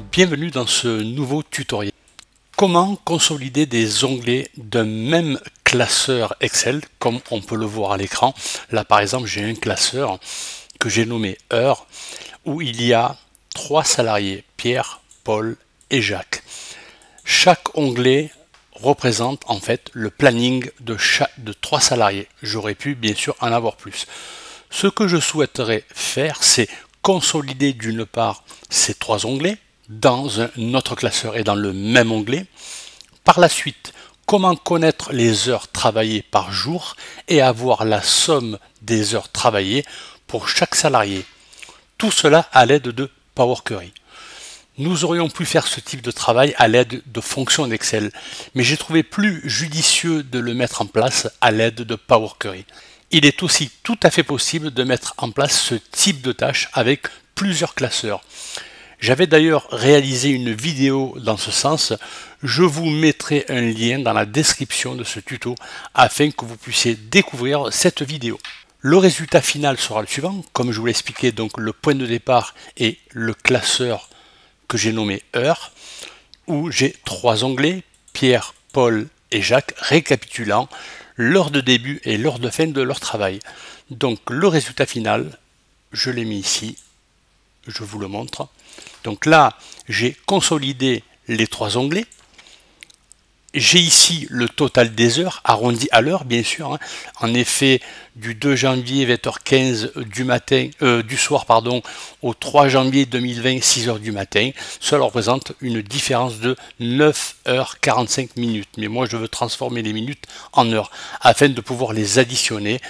Bienvenue dans ce nouveau tutoriel. Comment consolider des onglets d'un même classeur Excel, comme on peut le voir à l'écran. Là par exemple j'ai un classeur que j'ai nommé Heures, où il y a 3 salariés, Pierre, Paul et Jacques. Chaque onglet représente en fait le planning de 3 salariés. J'aurais pu bien sûr en avoir plus. Ce que je souhaiterais faire, c'est consolider d'une part ces 3 onglets dans un autre classeur et dans le même onglet. Par la suite, comment connaître les heures travaillées par jour et avoir la somme des heures travaillées pour chaque salarié. Tout cela à l'aide de Power Query. Nous aurions pu faire ce type de travail à l'aide de fonctions d'Excel, mais j'ai trouvé plus judicieux de le mettre en place à l'aide de Power Query. Il est aussi tout à fait possible de mettre en place ce type de tâche avec plusieurs classeurs. J'avais d'ailleurs réalisé une vidéo dans ce sens, je vous mettrai un lien dans la description de ce tuto afin que vous puissiez découvrir cette vidéo. Le résultat final sera le suivant, comme je vous l'ai expliqué, donc le point de départ est le classeur que j'ai nommé Heures, où j'ai 3 onglets, Pierre, Paul et Jacques, récapitulant l'heure de début et l'heure de fin de leur travail. Donc le résultat final, je l'ai mis ici, je vous le montre. Donc là, j'ai consolidé les 3 onglets. J'ai ici le total des heures, arrondi à l'heure, bien sûr. En effet, du 2 janvier 20h15 du soir au 3 janvier 2020, 6h du matin. Cela représente une différence de 9h45 minutes. Mais moi, je veux transformer les minutes en heures afin de pouvoir les additionner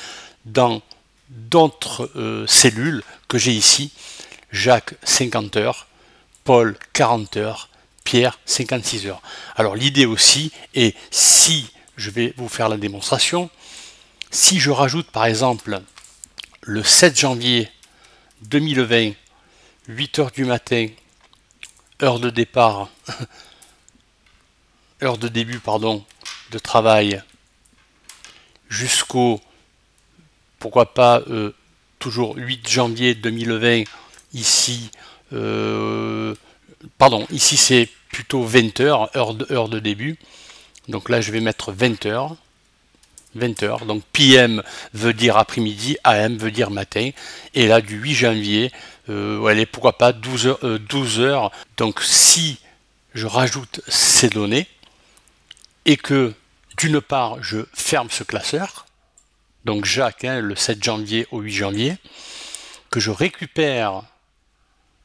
dans d'autres cellules que j'ai ici. Jacques, 50 heures. Paul 40 heures, Pierre 56 heures. Alors l'idée aussi est, si je vais vous faire la démonstration, si je rajoute par exemple le 7 janvier 2020, 8 heures du matin, heure de départ, heure de début pardon, de travail, jusqu'au, pourquoi pas, toujours 8 janvier 2020, ici, ici c'est plutôt 20 heures, heure de début. Donc là, je vais mettre 20 heures. 20 heures. Donc PM veut dire après-midi, AM veut dire matin. Et là, du 8 janvier, allez, pourquoi pas 12 heures, 12 heures. Donc si je rajoute ces données et que d'une part, je ferme ce classeur, donc Jacques, le 7 janvier au 8 janvier, que je récupère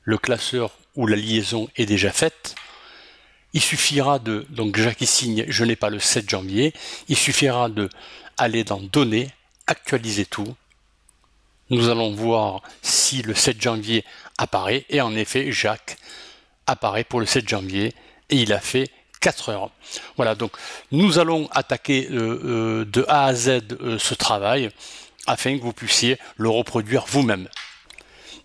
le classeur où la liaison est déjà faite, il suffira de, donc Jacques y signe, je n'ai pas le 7 janvier, il suffira de aller dans Données, actualiser tout. Nous allons voir si le 7 janvier apparaît, et en effet, Jacques apparaît pour le 7 janvier, et il a fait 4 heures. Voilà, donc nous allons attaquer de A à Z ce travail, afin que vous puissiez le reproduire vous-même.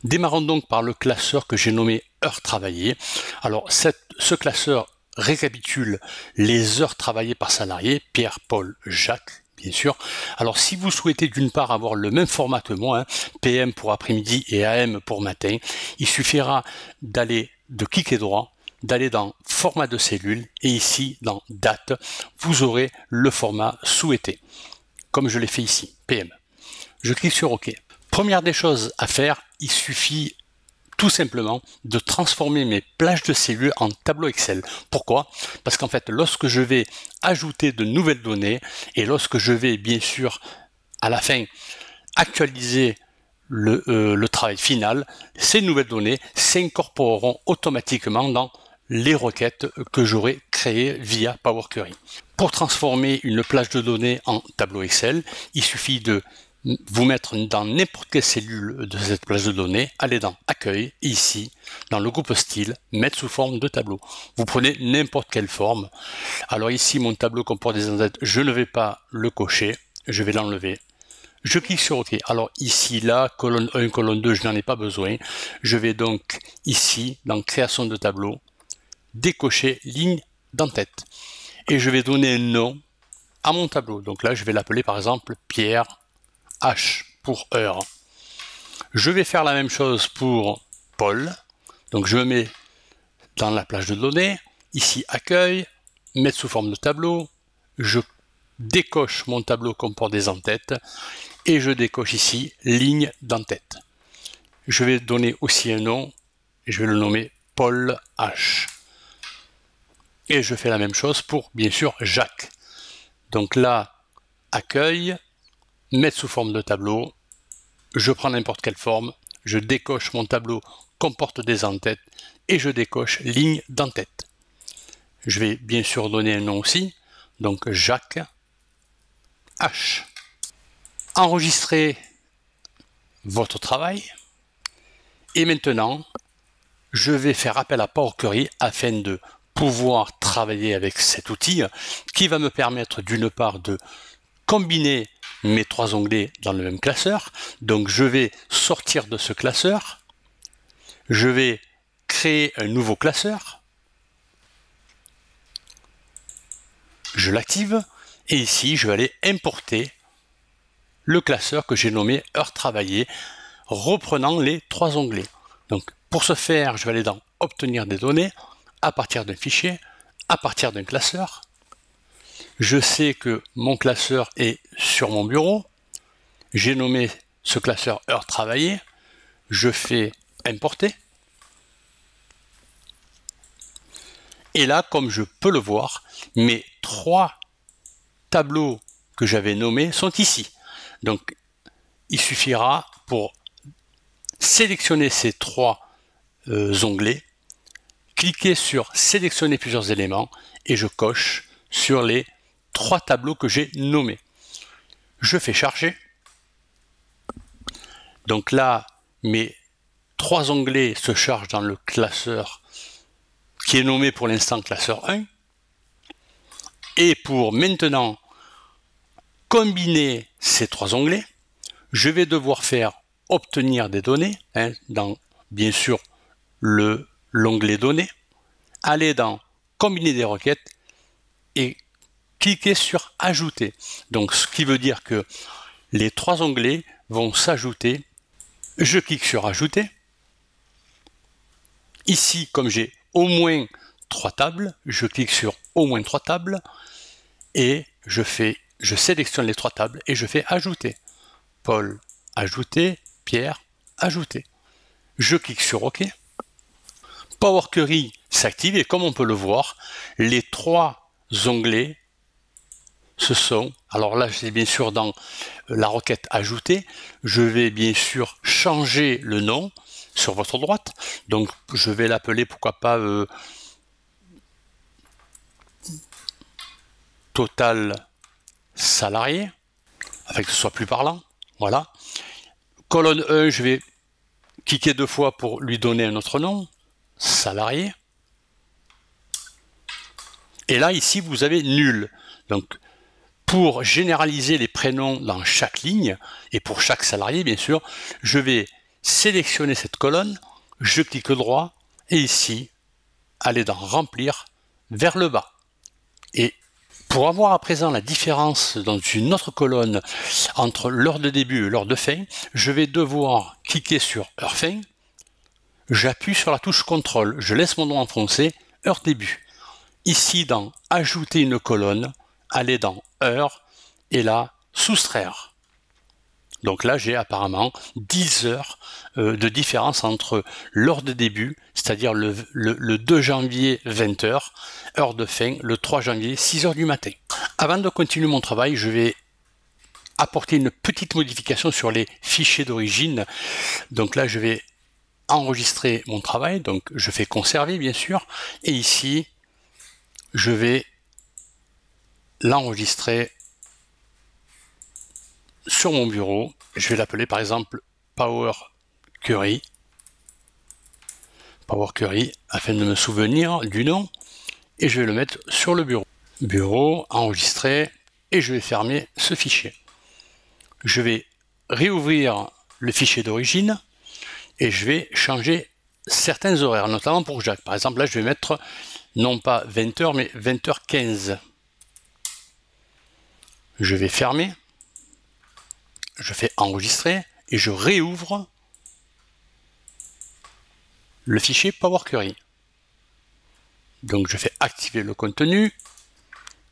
Démarrons donc par le classeur que j'ai nommé heures travaillées. Alors ce classeur récapitule les heures travaillées par salarié, Pierre, Paul, Jacques, bien sûr. Alors si vous souhaitez d'une part avoir le même format que moi, PM pour après-midi et AM pour matin, il suffira de cliquer droit, d'aller dans format de cellule et ici dans date, vous aurez le format souhaité, comme je l'ai fait ici, PM. Je clique sur OK. Première des choses à faire, il suffit tout simplement de transformer mes plages de cellules en tableau Excel. Pourquoi? Parce qu'en fait, lorsque je vais ajouter de nouvelles données et lorsque je vais bien sûr à la fin actualiser le travail final, ces nouvelles données s'incorporeront automatiquement dans les requêtes que j'aurai créées via Power Query. Pour transformer une plage de données en tableau Excel, il suffit de vous mettre dans n'importe quelle cellule de cette plage de données, allez dans Accueil, ici, dans le groupe Style, mettre sous forme de tableau. Vous prenez n'importe quelle forme. Alors ici, mon tableau comporte des indexes, je ne vais pas le cocher, je vais l'enlever. Je clique sur OK. Alors ici, là, colonne 1, colonne 2, je n'en ai pas besoin. Je vais donc ici, dans Création de tableau, décocher ligne d'en-tête. Et je vais donner un nom à mon tableau. Donc là, je vais l'appeler par exemple Pierre H pour heure. Je vais faire la même chose pour Paul. Donc je mets dans la plage de données, ici accueil, mettre sous forme de tableau, je décoche mon tableau comporte des en-têtes et je décoche ici ligne d'en-tête. Je vais donner aussi un nom, je vais le nommer Paul H. Et je fais la même chose pour, bien sûr, Jacques. Donc là, accueil, mettre sous forme de tableau, je prends n'importe quelle forme, je décoche mon tableau comporte des en-têtes et je décoche ligne d'en-tête. Je vais bien sûr donner un nom aussi, donc Jacques H. Enregistrez votre travail et maintenant je vais faire appel à Power Query afin de pouvoir travailler avec cet outil qui va me permettre d'une part de combiner mes trois onglets dans le même classeur. Donc je vais sortir de ce classeur, je vais créer un nouveau classeur, je l'active et ici je vais aller importer le classeur que j'ai nommé heure travaillée, reprenant les trois onglets. Donc pour ce faire, je vais aller dans obtenir des données à partir d'un fichier, à partir d'un classeur. Je sais que mon classeur est sur mon bureau. J'ai nommé ce classeur heure travaillée. Je fais importer. Et là, comme je peux le voir, mes trois tableaux que j'avais nommés sont ici. Donc, il suffira pour sélectionner ces trois onglets, cliquer sur sélectionner plusieurs éléments et je coche sur les trois tableaux que j'ai nommés. Je fais charger. Donc là, mes trois onglets se chargent dans le classeur qui est nommé pour l'instant classeur 1. Et pour maintenant combiner ces trois onglets, je vais devoir faire obtenir des données, dans bien sûr l'onglet données, aller dans combiner des requêtes et cliquer sur ajouter. Donc ce qui veut dire que les trois onglets vont s'ajouter. Je clique sur ajouter. Ici, comme j'ai au moins trois tables, je clique sur au moins trois tables et je sélectionne les trois tables et je fais ajouter. Paul, ajouter, Pierre, ajouter. Je clique sur OK. Power Query s'active et comme on peut le voir, les trois onglets ce sont, alors là c'est bien sûr dans la requête ajouter, je vais bien sûr changer le nom sur votre droite, donc je vais l'appeler pourquoi pas total salarié, afin que ce soit plus parlant, voilà. Colonne 1, je vais cliquer deux fois pour lui donner un autre nom, salarié. Et là ici vous avez nul, donc pour généraliser les prénoms dans chaque ligne, et pour chaque salarié bien sûr, je vais sélectionner cette colonne, je clique droit, et ici, aller dans remplir vers le bas. Et pour avoir à présent la différence dans une autre colonne entre l'heure de début et l'heure de fin, je vais devoir cliquer sur heure fin, j'appuie sur la touche CTRL, je laisse mon doigt enfoncé, heure début. Ici dans ajouter une colonne, aller dans heure et là soustraire. Donc là j'ai apparemment 10 heures de différence entre l'heure de début, c'est-à-dire le 2 janvier 20h, heure de fin le 3 janvier 6h du matin. Avant de continuer mon travail, je vais apporter une petite modification sur les fichiers d'origine. Donc là je vais enregistrer mon travail, donc je fais conserver bien sûr, et ici je vais l'enregistrer sur mon bureau. Je vais l'appeler par exemple Power Query afin de me souvenir du nom et je vais le mettre sur le bureau. Bureau, enregistrer et je vais fermer ce fichier. Je vais réouvrir le fichier d'origine et je vais changer certains horaires, notamment pour Jacques. Par exemple là je vais mettre non pas 20h mais 20h15. Je vais fermer, je fais enregistrer et je réouvre le fichier Power Query. Donc je fais activer le contenu.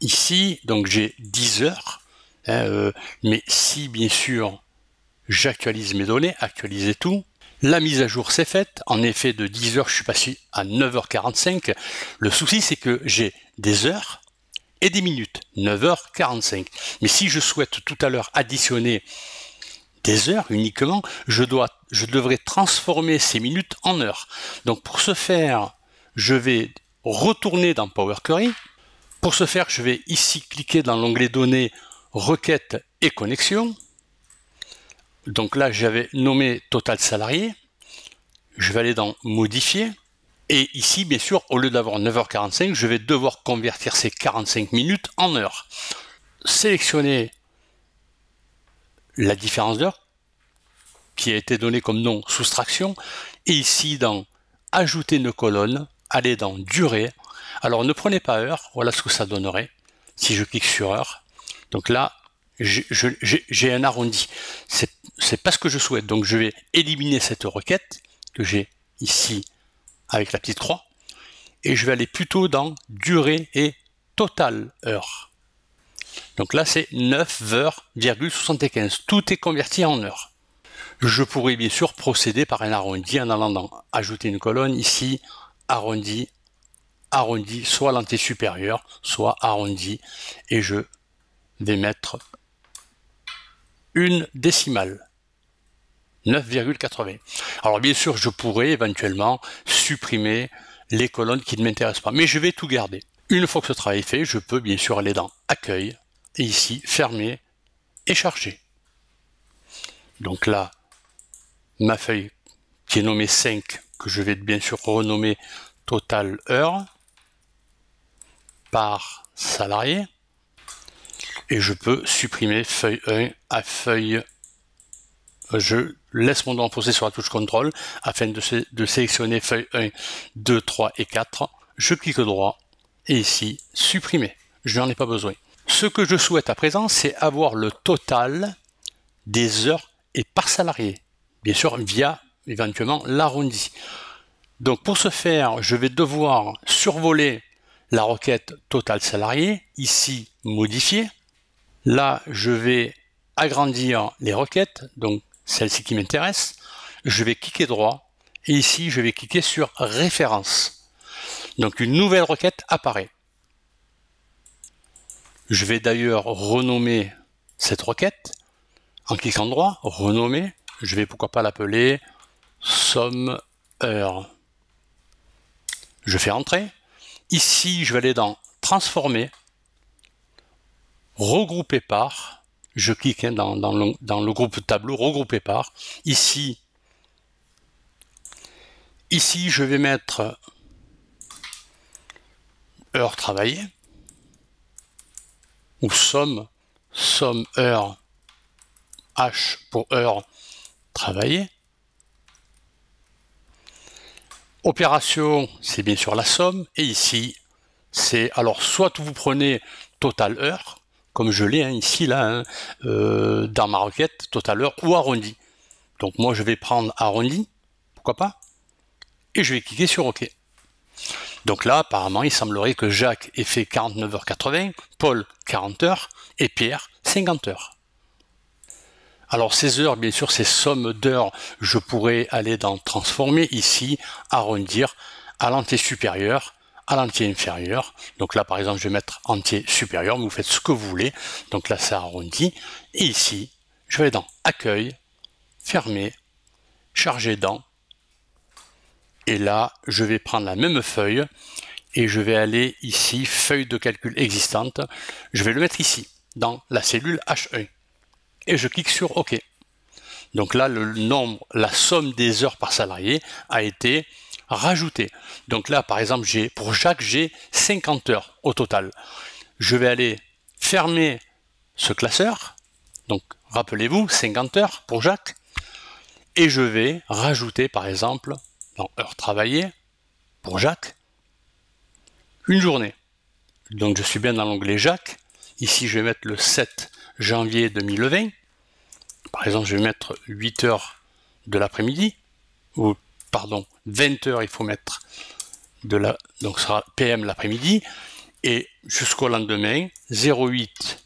Ici, donc j'ai 10 heures. Mais si bien sûr j'actualise mes données, actualiser tout, la mise à jour s'est faite. En effet, de 10 heures, je suis passé à 9h45. Le souci, c'est que j'ai des heures et des minutes, 9h45. Mais si je souhaite tout à l'heure additionner des heures uniquement, je devrais transformer ces minutes en heures. Donc pour ce faire, je vais retourner dans Power Query. Pour ce faire, je vais ici cliquer dans l'onglet Données, Requêtes et Connexions. Donc là, j'avais nommé Total Salarié. Je vais aller dans Modifier. Et ici, bien sûr, au lieu d'avoir 9h45, je vais devoir convertir ces 45 minutes en heures. Sélectionner la différence d'heure qui a été donnée comme nom soustraction. Et ici, dans Ajouter une colonne, aller dans Durée. Alors, ne prenez pas heure. Voilà ce que ça donnerait si je clique sur heure. Donc là, j'ai un arrondi. C'est pas ce que je souhaite. Donc, je vais éliminer cette requête que j'ai ici avec la petite croix, et je vais aller plutôt dans durée et total heure. Donc là, c'est 9h,75. Tout est converti en heures. Je pourrais bien sûr procéder par un arrondi en allant dans ajouter une colonne, ici, arrondi, arrondi, soit l'entier supérieur, soit arrondi, et je vais mettre une décimale. 9,80. Alors bien sûr, je pourrais éventuellement supprimer les colonnes qui ne m'intéressent pas, mais je vais tout garder. Une fois que ce travail est fait, je peux bien sûr aller dans Accueil, et ici, Fermer et Charger. Donc là, ma feuille qui est nommée 5, que je vais bien sûr renommer Total Heure, par salarié, et je peux supprimer feuille 1 à feuille. Je laisse mon doigt enfoncé sur la touche CTRL afin de sélectionner feuille 1, 2, 3 et 4. Je clique droit et ici, supprimer. Je n'en ai pas besoin. Ce que je souhaite à présent, c'est avoir le total des heures et par salarié. Bien sûr, via éventuellement l'arrondi. Donc pour ce faire, je vais devoir survoler la requête total salarié, ici modifier. Là, je vais agrandir les requêtes, donc celle-ci qui m'intéresse. Je vais cliquer droit et ici, je vais cliquer sur référence. Donc une nouvelle requête apparaît. Je vais d'ailleurs renommer cette requête en cliquant droit, renommer. Je vais pourquoi pas l'appeler somme heure. Je fais entrer. Ici, je vais aller dans transformer, regrouper par. Je clique dans le groupe tableau, regrouper par. Ici, je vais mettre heure travaillée ou somme heure, H pour heure travaillée. Opération, c'est bien sûr la somme. Et ici, c'est alors soit vous prenez total heure, comme je l'ai ici, là, dans ma requête, total heure, ou arrondi. Donc moi, je vais prendre arrondi, pourquoi pas, et je vais cliquer sur OK. Donc là, apparemment, il semblerait que Jacques ait fait 49h80, Paul 40 heures, et Pierre 50 heures. Alors ces heures, bien sûr, ces sommes d'heures, je pourrais aller dans transformer ici, arrondir à l'entier supérieur, à l'entier inférieur. Donc là, par exemple, je vais mettre entier supérieur, mais vous faites ce que vous voulez. Donc là, c'est arrondi. Et ici, je vais aller dans Accueil, Fermer, Charger dans. Et là, je vais prendre la même feuille et je vais aller ici, feuille de calcul existante. Je vais le mettre ici, dans la cellule H1. Et je clique sur OK. Donc là, le nombre, la somme des heures par salarié a été rajoutée. Donc là, par exemple, pour Jacques, j'ai 50 heures au total. Je vais aller fermer ce classeur. Donc, rappelez-vous, 50 heures pour Jacques. Et je vais rajouter, par exemple, dans heures travaillées, pour Jacques, une journée. Donc, je suis bien dans l'onglet Jacques. Ici, je vais mettre le 7 janvier 2020. Par exemple, je vais mettre 8 heures de l'après-midi, ou pardon, 20 heures, il faut mettre donc ce sera PM l'après-midi, et jusqu'au lendemain, 08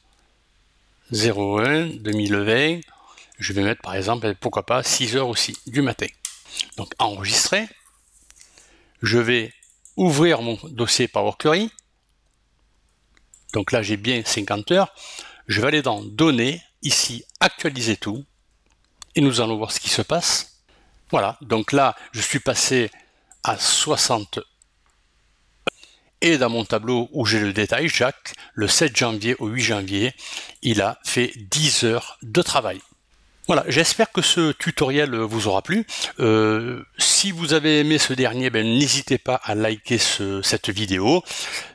01 2020, je vais mettre par exemple, pourquoi pas, 6 heures aussi du matin. Donc enregistrer, je vais ouvrir mon dossier Power Query, donc là j'ai bien 50 heures, je vais aller dans Données, ici actualiser tout, et nous allons voir ce qui se passe. Voilà, donc là je suis passé à 60. Et dans mon tableau où j'ai le détail, Jacques, le 7 janvier au 8 janvier, il a fait 10 heures de travail. Voilà, j'espère que ce tutoriel vous aura plu. Si vous avez aimé ce dernier, n'hésitez pas à liker cette vidéo.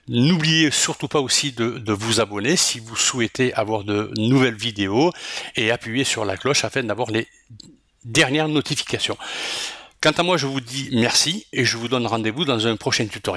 N'oubliez surtout pas aussi de vous abonner si vous souhaitez avoir de nouvelles vidéos et appuyez sur la cloche afin d'avoir les dernières notifications. Quant à moi, je vous dis merci et je vous donne rendez-vous dans un prochain tutoriel.